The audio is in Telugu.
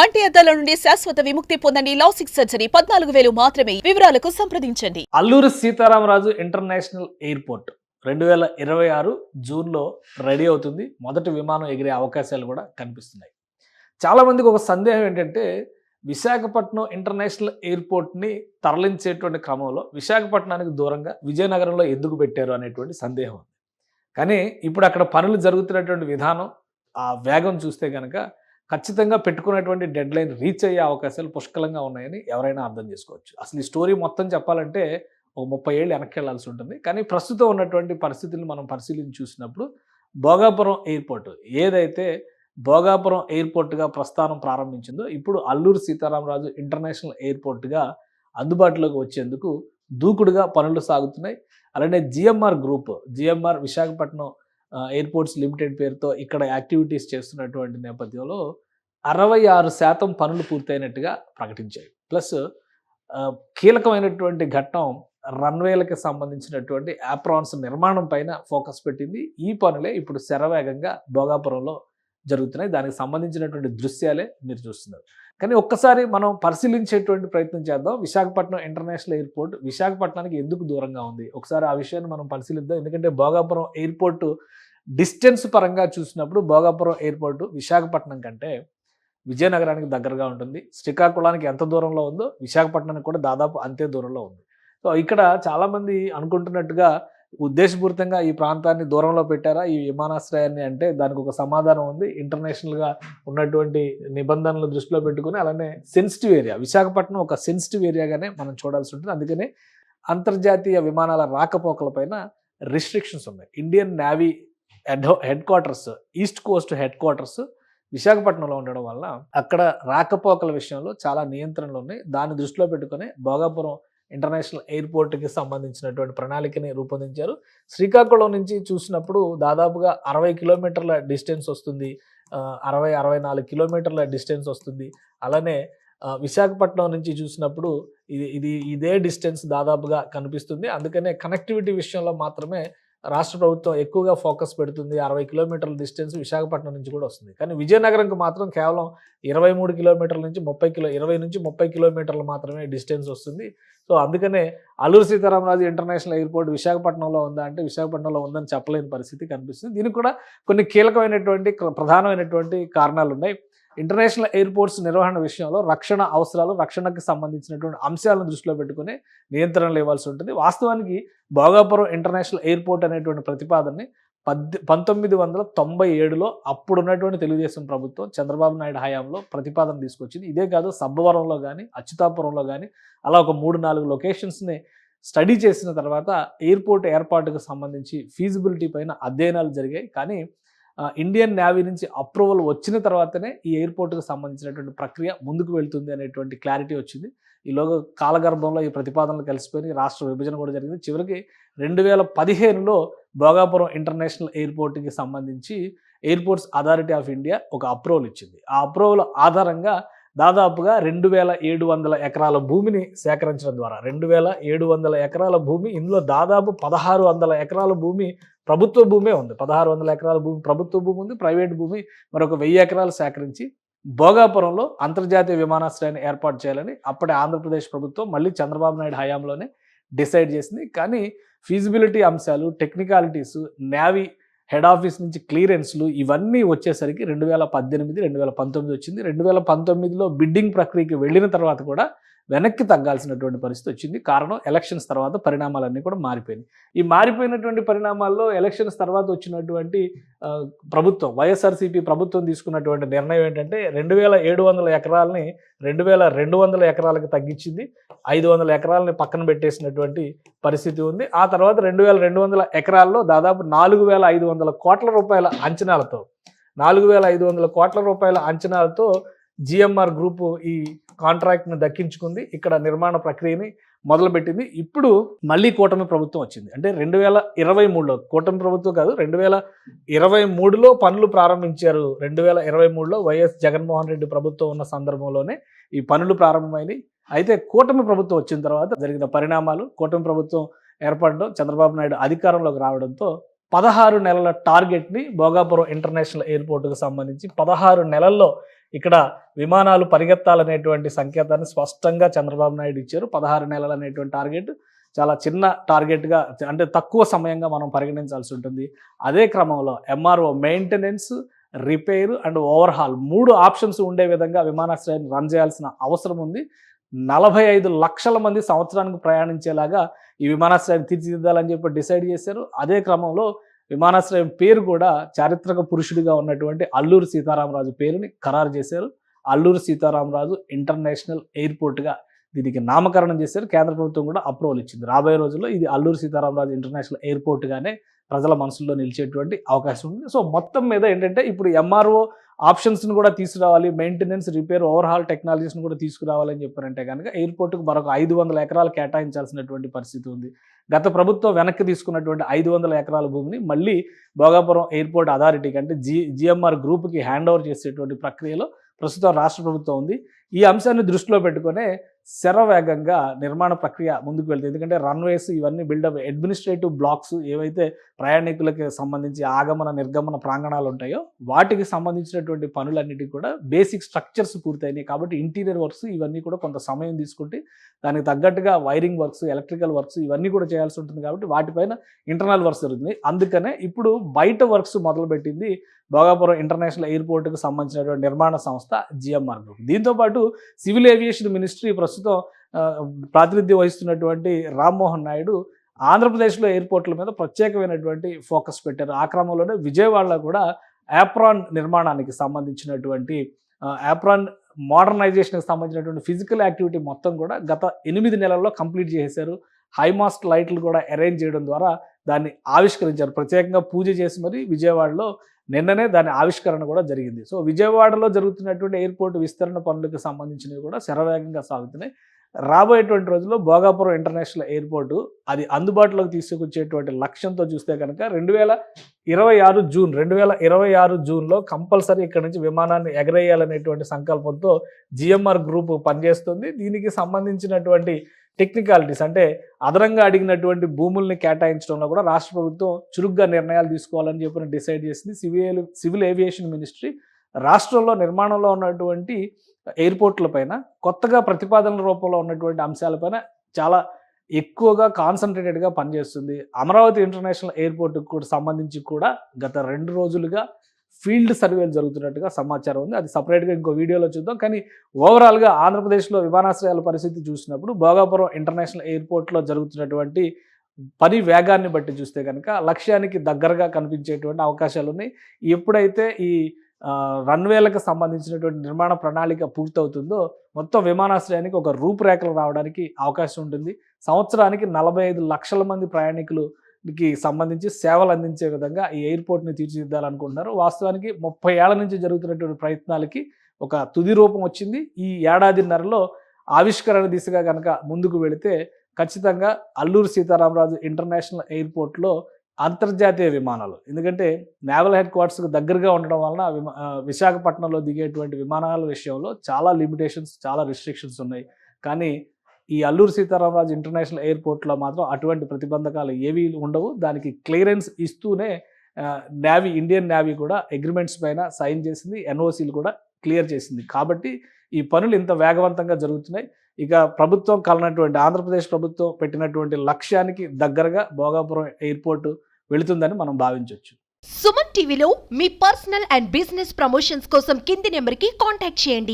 కంటి అద్దాల నుండి శాశ్వత విముక్తి పొందండి. లాసిక్ సర్జరీ 14,000 మాత్రమే. వివరాలకు సంప్రదించండి. అల్లూరి సీతారామరాజు ఇంటర్నేషనల్ ఎయిర్పోర్ట్ 2026 జూన్లో రెడీ అవుతుంది. మొదటి విమానం ఎగిరే అవకాశాలు కూడా కనిపిస్తున్నాయి. చాలా మందికి ఒక సందేహం ఏంటంటే, విశాఖపట్నం ఇంటర్నేషనల్ ఎయిర్పోర్ట్ని తరలించేటువంటి క్రమంలో విశాఖపట్నానికి దూరంగా విజయనగరంలో ఎందుకు పెట్టారు అనేటువంటి సందేహం ఉంది. కానీ ఇప్పుడు అక్కడ పనులు జరుగుతున్నటువంటి విధానం, ఆ వేగం చూస్తే కనుక ఖచ్చితంగా పెట్టుకున్నటువంటి డెడ్ లైన్ రీచ్ అయ్యే అవకాశాలు పుష్కలంగా ఉన్నాయని ఎవరైనా అర్థం చేసుకోవచ్చు. అసలు ఈ స్టోరీ మొత్తం చెప్పాలంటే ఒక 30 ఏళ్ళు వెనక్కి వెళ్లాల్సి ఉంటుంది. కానీ ప్రస్తుతం ఉన్నటువంటి పరిస్థితులను మనం పరిశీలించి చూసినప్పుడు భోగాపురం ఎయిర్పోర్ట్ ఏదైతే భోగాపురం ఎయిర్పోర్ట్గా ప్రస్థానం ప్రారంభించిందో, ఇప్పుడు అల్లూరి సీతారామరాజు ఇంటర్నేషనల్ ఎయిర్పోర్ట్గా అందుబాటులోకి వచ్చేందుకు దూకుడుగా పనులు సాగుతున్నాయి. అలానే జిఎంఆర్ విశాఖపట్నం ఎయిర్పోర్ట్స్ లిమిటెడ్ పేరుతో ఇక్కడ యాక్టివిటీస్ చేస్తున్నటువంటి నేపథ్యంలో 66% పనులు పూర్తయినట్టుగా ప్రకటించాయి. ప్లస్ కీలకమైనటువంటి ఘట్టం రన్వేలకు సంబంధించినటువంటి యాప్రాన్స్ నిర్మాణం పైన ఫోకస్ పెట్టింది. ఈ పనులే ఇప్పుడు శరవేగంగా భోగాపురంలో జరుగుతున్నాయి. దానికి సంబంధించినటువంటి దృశ్యాలే మీరు చూస్తున్నారు. కానీ ఒక్కసారి మనం పరిశీలించేటువంటి ప్రయత్నం చేద్దాం. విశాఖపట్నం ఇంటర్నేషనల్ ఎయిర్పోర్ట్ విశాఖపట్నానికి ఎందుకు దూరంగా ఉంది, ఒకసారి ఆ విషయాన్ని మనం పరిశీలిద్దాం. ఎందుకంటే భోగాపురం ఎయిర్పోర్ట్ డిస్టెన్స్ పరంగా చూసినప్పుడు భోగాపురం ఎయిర్పోర్ట్ విశాఖపట్నం కంటే విజయనగరానికి దగ్గరగా ఉంటుంది. శ్రీకాకుళానికి ఎంత దూరంలో ఉందో విశాఖపట్నానికి కూడా దాదాపు అంతే దూరంలో ఉంది. సో ఇక్కడ చాలామంది అనుకుంటున్నట్టుగా ఉద్దేశపూరితంగా ఈ ప్రాంతాన్ని దూరంలో పెట్టారా ఈ విమానాశ్రయాన్ని అంటే, దానికి ఒక సమాధానం ఉంది. ఇంటర్నేషనల్గా ఉన్నటువంటి నిబంధనలు దృష్టిలో పెట్టుకుని, అలానే సెన్సిటివ్ ఏరియా విశాఖపట్నం ఒక సెన్సిటివ్ ఏరియాగానే మనం చూడాల్సి ఉంటుంది. అందుకనే అంతర్జాతీయ విమానాల రాకపోకలపైన రిస్ట్రిక్షన్స్ ఉన్నాయి. Indian navy head quarters, east Coast head quarters విశాఖపట్నంలో ఉండడం వల్ల అక్కడ రాకపోకల విషయంలో చాలా నియంత్రణలు ఉన్నాయి. దాన్ని దృష్టిలో పెట్టుకుని భోగాపురం ఇంటర్నేషనల్ ఎయిర్పోర్ట్కి సంబంధించినటువంటి ప్రణాళికని రూపొందించారు. శ్రీకాకుళం నుంచి చూసినప్పుడు దాదాపుగా 60 కిలోమీటర్ల డిస్టెన్స్ వస్తుంది, 64 కిలోమీటర్ల డిస్టెన్స్ వస్తుంది. అలానే విశాఖపట్నం నుంచి చూసినప్పుడు ఇదే డిస్టెన్స్ దాదాపుగా కనిపిస్తుంది. అందుకనే కనెక్టివిటీ విషయంలో మాత్రమే రాష్ట్ర ప్రభుత్వం ఎక్కువగా ఫోకస్ పెడుతుంది. 60 కిలోమీటర్ల డిస్టెన్స్ విశాఖపట్నం నుంచి కూడా వస్తుంది. కానీ విజయనగరంకి మాత్రం కేవలం 23 కిలోమీటర్ల నుంచి 20 నుంచి 30 కిలోమీటర్లు మాత్రమే డిస్టెన్స్ వస్తుంది. సో అందుకనే అల్లూరి సీతారామరాజు ఇంటర్నేషనల్ ఎయిర్పోర్ట్ విశాఖపట్నంలో ఉందా అంటే విశాఖపట్నంలో ఉందని చెప్పలేని పరిస్థితి కనిపిస్తుంది. దీనికి కూడా కొన్ని కీలకమైనటువంటి ప్రధానమైనటువంటి కారణాలు ఉన్నాయి. ఇంటర్నేషనల్ ఎయిర్పోర్ట్స్ నిర్వహణ విషయంలో రక్షణ అవసరాలు, రక్షణకు సంబంధించినటువంటి అంశాలను దృష్టిలో పెట్టుకుని నియంత్రణలు ఇవ్వాల్సి ఉంటుంది. వాస్తవానికి భోగాపురం ఇంటర్నేషనల్ ఎయిర్పోర్ట్ అనేటువంటి ప్రతిపాదనని 1997లో అప్పుడున్నటువంటి తెలుగుదేశం ప్రభుత్వం చంద్రబాబు నాయుడు హయాంలో ప్రతిపాదన తీసుకొచ్చింది. ఇదే కాదు, సబ్బవరంలో కానీ అచ్యుతాపురంలో కానీ అలా ఒక 3-4 లొకేషన్స్ని స్టడీ చేసిన తర్వాత ఎయిర్పోర్ట్ ఏర్పాటుకు సంబంధించి ఫీజిబిలిటీ పైన అధ్యయనాలు జరిగాయి. కానీ ఇండియన్ నేవీ నుంచి అప్రూవల్ వచ్చిన తర్వాతనే ఈ ఎయిర్పోర్ట్కి సంబంధించినటువంటి ప్రక్రియ ముందుకు వెళ్తుంది అనేటువంటి క్లారిటీ వచ్చింది. ఈలోగా కాలగర్భంలో ఈ ప్రతిపాదనలు కలిసిపోయి రాష్ట్ర విభజన కూడా జరిగింది. చివరికి 2015లో భోగాపురం ఇంటర్నేషనల్ ఎయిర్పోర్ట్కి సంబంధించి ఎయిర్పోర్ట్స్ అథారిటీ ఆఫ్ ఇండియా ఒక అప్రూవల్ ఇచ్చింది. ఆ అప్రూవల్ ఆధారంగా దాదాపుగా 2700 ఎకరాల భూమిని సేకరించడం ద్వారా 2700 ఎకరాల భూమి, ఇందులో దాదాపు 1600 ఎకరాల భూమి ప్రభుత్వ భూమే ఉంది. 1600 ఎకరాల భూమి ప్రభుత్వ భూమి ఉంది, ప్రైవేట్ భూమి మరొక 1000 ఎకరాలు సేకరించి భోగాపురంలో అంతర్జాతీయ విమానాశ్రయాన్ని ఏర్పాటు చేయాలని అప్పటి ఆంధ్రప్రదేశ్ ప్రభుత్వం మళ్ళీ చంద్రబాబు నాయుడు హయాంలోనే డిసైడ్ చేసింది. కానీ ఫీజిబిలిటీ అంశాలు, టెక్నికాలిటీస్, నేవీ హెడ్ ఆఫీస్ నుంచి క్లియరెన్స్లు ఇవన్నీ వచ్చేసరికి 2018, 2019 వచ్చింది. 2019లో బిడ్డింగ్ ప్రక్రియకి వెళ్ళిన తర్వాత కూడా వెనక్కి తగ్గాల్సినటువంటి పరిస్థితి వచ్చింది. కారణం ఎలక్షన్స్ తర్వాత పరిణామాలన్నీ కూడా మారిపోయినాయి. ఈ మారిపోయినటువంటి పరిణామాల్లో ఎలక్షన్స్ తర్వాత వచ్చినటువంటి ప్రభుత్వం, వైఎస్ఆర్సీపీ ప్రభుత్వం తీసుకున్నటువంటి నిర్ణయం ఏంటంటే 2700 ఎకరాలని 2200 ఎకరాలకు తగ్గించింది. 500 ఎకరాలని పక్కన పెట్టేసినటువంటి పరిస్థితి ఉంది. ఆ తర్వాత 2200 ఎకరాల్లో దాదాపు 4500 కోట్ల రూపాయల అంచనాలతో 4500 కోట్ల రూపాయల అంచనాలతో జిఎంఆర్ గ్రూపు ఈ కాంట్రాక్ట్ని దక్కించుకుంది. ఇక్కడ నిర్మాణ ప్రక్రియని మొదలుపెట్టింది. ఇప్పుడు మళ్ళీ కూటమి ప్రభుత్వం వచ్చింది. అంటే 2023లో కూటమి ప్రభుత్వం కాదు, 2023లో పనులు ప్రారంభించారు. 2023లో వైఎస్ జగన్మోహన్ రెడ్డి ప్రభుత్వం ఉన్న సందర్భంలోనే ఈ పనులు ప్రారంభమైనవి. అయితే కూటమి ప్రభుత్వం వచ్చిన తర్వాత జరిగిన పరిణామాలు, కూటమి ప్రభుత్వం ఏర్పడడం, చంద్రబాబు నాయుడు అధికారంలోకి రావడంతో 16 నెలల టార్గెట్ని భోగాపురం ఇంటర్నేషనల్ ఎయిర్పోర్ట్కి సంబంధించి 16 నెలల్లో ఇక్కడ విమానాలు పరిగెత్తాలనేటువంటి సంకేతాన్ని స్పష్టంగా చంద్రబాబు నాయుడు ఇచ్చారు. 16 నెలలు అనేటువంటి టార్గెట్ చాలా చిన్న టార్గెట్గా, అంటే తక్కువ సమయంగా మనం పరిగణించాల్సి ఉంటుంది. అదే క్రమంలో MRO maintenance, repair and overhaul 3 options ఉండే విధంగా విమానాశ్రయాన్ని రన్ చేయాల్సిన అవసరం ఉంది. 45 లక్షల మంది సంవత్సరానికి ప్రయాణించేలాగా ఈ విమానాశ్రయాన్ని తీర్చిదిద్దాలని చెప్పి డిసైడ్ చేశారు. అదే క్రమంలో విమానాశ్రయం పేరు కూడా చారిత్రక పురుషుడిగా ఉన్నటువంటి అల్లూరి సీతారామరాజు పేరుని ఖరారు చేశారు. అల్లూరి సీతారామరాజు ఇంటర్నేషనల్ ఎయిర్పోర్ట్గా దీనికి నామకరణం చేశారు. కేంద్ర ప్రభుత్వం కూడా అప్రూవల్ ఇచ్చింది. రాబోయే రోజుల్లో ఇది అల్లూరి సీతారామరాజు ఇంటర్నేషనల్ ఎయిర్పోర్ట్గానే ప్రజల మనసుల్లో నిలిచేటువంటి అవకాశం ఉంది. సో మొత్తం మీద ఏంటంటే ఇప్పుడు ఎంఆర్ఓ ఆప్షన్స్ని కూడా తీసుకురావాలి, మెయింటెనెన్స్, రిపేర్, ఓవర్హాల్ టెక్నాలజీస్ని కూడా తీసుకురావాలని చెప్పారంటే కనుక ఎయిర్పోర్ట్కి మరొక 500 ఎకరాలు కేటాయించాల్సినటువంటి పరిస్థితి ఉంది. గత ప్రభుత్వం వెనక్కి తీసుకున్నటువంటి 500 ఎకరాల భూమిని మళ్ళీ భోగాపురం ఎయిర్పోర్ట్ అథారిటీకి, అంటే జిఎంఆర్ గ్రూప్కి హ్యాండ్ ఓవర్ చేసేటువంటి ప్రక్రియలో ప్రస్తుతం రాష్ట్ర ప్రభుత్వం ఉంది. ఈ అంశాన్ని దృష్టిలో పెట్టుకునే శరవేగంగా నిర్మాణ ప్రక్రియ ముందుకు వెళ్తుంది. ఎందుకంటే రన్వేస్ ఇవన్నీ బిల్డప్, అడ్మినిస్ట్రేటివ్ బ్లాక్స్ ఏవైతే ప్రయాణికులకి సంబంధించి ఆగమన నిర్గమన ప్రాంగణాలు ఉంటాయో వాటికి సంబంధించినటువంటి పనులన్నిటికీ కూడా బేసిక్ స్ట్రక్చర్స్ పూర్తయినాయి. కాబట్టి ఇంటీరియర్ వర్క్స్ ఇవన్నీ కూడా కొంత సమయం తీసుకుంటే దానికి తగ్గట్టుగా వైరింగ్ వర్క్స్, ఎలక్ట్రికల్ వర్క్స్ ఇవన్నీ కూడా చేయాల్సి ఉంటుంది. కాబట్టి వాటిపైన ఇంటర్నల్ వర్క్స్ జరుగుతుంది. అందుకనే ఇప్పుడు బయట వర్క్స్ మొదలుపెట్టింది భోగాపురం ఇంటర్నేషనల్ ఎయిర్పోర్ట్కి సంబంధించినటువంటి నిర్మాణ సంస్థ జిఎంఆర్ గ్రూప్. దీంతోపాటు సివిల్ ఏవియేషన్ మినిస్ట్రీ ప్రస్తుతం ప్రాతినిధ్యం వహిస్తున్నటువంటి రామ్మోహన్ నాయుడు ఆంధ్రప్రదేశ్లో ఎయిర్పోర్ట్ల మీద ప్రత్యేకమైనటువంటి ఫోకస్ పెట్టారు. ఆ క్రమంలోనే విజయవాడలో కూడా యాప్రాన్ నిర్మాణానికి సంబంధించినటువంటి యాప్రాన్ మోడర్నైజేషన్కి సంబంధించినటువంటి ఫిజికల్ యాక్టివిటీ మొత్తం కూడా గత 8 నెలల్లో కంప్లీట్ చేశారు. హైమాస్ట్ లైట్లు కూడా అరేంజ్ చేయడం ద్వారా దాన్ని ఆవిష్కరించారు. ప్రత్యేకంగా పూజ చేసి మరి విజయవాడలో నిన్ననే దాని ఆవిష్కరణ కూడా జరిగింది. సో విజయవాడలో జరుగుతున్నటువంటి ఎయిర్పోర్ట్ విస్తరణ పనులకు సంబంధించినవి కూడా శరవేగంగా సాగుతున్నాయి. రాబోయేటువంటి రోజుల్లో భోగాపురం ఇంటర్నేషనల్ ఎయిర్పోర్టు అది అందుబాటులోకి తీసుకొచ్చేటువంటి లక్ష్యంతో చూస్తే కనుక 2026 జూన్లో కంపల్సరీ ఇక్కడ నుంచి విమానాన్ని ఎగరేయాలనేటువంటి సంకల్పంతో జిఎంఆర్ గ్రూప్ పనిచేస్తుంది. దీనికి సంబంధించినటువంటి టెక్నికాలిటీస్, అంటే అదనంగా అడిగినటువంటి భూముల్ని కేటాయించడంలో కూడా రాష్ట్ర ప్రభుత్వం చురుగ్గా నిర్ణయాలు తీసుకోవాలని చెప్పి డిసైడ్ చేసింది. సివిల్ ఏవియేషన్ మినిస్ట్రీ రాష్ట్రంలో నిర్మాణంలో ఉన్నటువంటి ఎయిర్పోర్ట్ల పైన కొత్తగా ప్రతిపాదనల రూపంలో ఉన్నటువంటి అంశాలపైన చాలా ఎక్కువగా కాన్సన్ట్రేటెడ్గా పనిచేస్తుంది. అమరావతి ఇంటర్నేషనల్ ఎయిర్పోర్ట్కి కూడా సంబంధించి కూడా గత 2 రోజులుగా ఫీల్డ్ సర్వేలు జరుగుతున్నట్టుగా సమాచారం ఉంది. అది సపరేట్గా ఇంకో వీడియోలో చూద్దాం. కానీ ఓవరాల్గా ఆంధ్రప్రదేశ్లో విమానాశ్రయాల పరిస్థితి చూసినప్పుడు భోగాపురం ఇంటర్నేషనల్ ఎయిర్పోర్ట్లో జరుగుతున్నటువంటి పని వేగాన్ని బట్టి చూస్తే కనుక లక్ష్యానికి దగ్గరగా కనిపించేటువంటి అవకాశాలు ఉన్నాయి. ఎప్పుడైతే ఈ రన్వేలకు సంబంధించినటువంటి నిర్మాణ ప్రణాళిక పూర్తవుతుందో మొత్తం విమానాశ్రయానికి ఒక రూపురేఖలు రావడానికి అవకాశం ఉంటుంది. సంవత్సరానికి 45 లక్షల మంది ప్రయాణికులకి సంబంధించి సేవలు అందించే విధంగా ఈ ఎయిర్పోర్ట్ని తీర్చిదిద్దాలనుకుంటున్నారు. వాస్తవానికి 30 ఏళ్ల నుంచి జరుగుతున్నటువంటి ప్రయత్నాలకి ఒక తుది రూపం వచ్చింది. ఈ ఏడాదిన్నరలో ఆవిష్కరణ దిశగా కనుక ముందుకు వెళితే ఖచ్చితంగా అల్లూరి సీతారామరాజు ఇంటర్నేషనల్ ఎయిర్పోర్ట్లో అంతర్జాతీయ విమానాలు, ఎందుకంటే నేవల్ హెడ్ క్వార్టర్స్కి దగ్గరగా ఉండడం వలన విశాఖపట్నంలో దిగేటువంటి విమానాల విషయంలో చాలా లిమిటేషన్స్, చాలా రిస్ట్రిక్షన్స్ ఉన్నాయి. కానీ ఈ అల్లూరి సీతారామరాజు ఇంటర్నేషనల్ ఎయిర్పోర్ట్లో మాత్రం అటువంటి ప్రతిబంధకాలు ఏవీ ఉండవు. దానికి క్లియరెన్స్ ఇస్తూనే ఇండియన్ నేవీ కూడా అగ్రిమెంట్స్ పైన సైన్ చేసింది, ఎన్ఓసీలు కూడా క్లియర్ చేసింది. కాబట్టి ఈ పనులు ఇంత వేగవంతంగా జరుగుతున్నాయి. ఇక ప్రభుత్వం ఆంధ్రప్రదేశ్ ప్రభుత్వం పెట్టినటువంటి లక్ష్యానికి దగ్గరగా భోగాపురం ఎయిర్పోర్టు వెళుతుందని మనం భావించవచ్చు. సుమన్ టీవీలో మీ పర్సనల్ అండ్ బిజినెస్ ప్రమోషన్స్ కోసం కింది నెంబర్కి కాంటాక్ట్ చేయండి.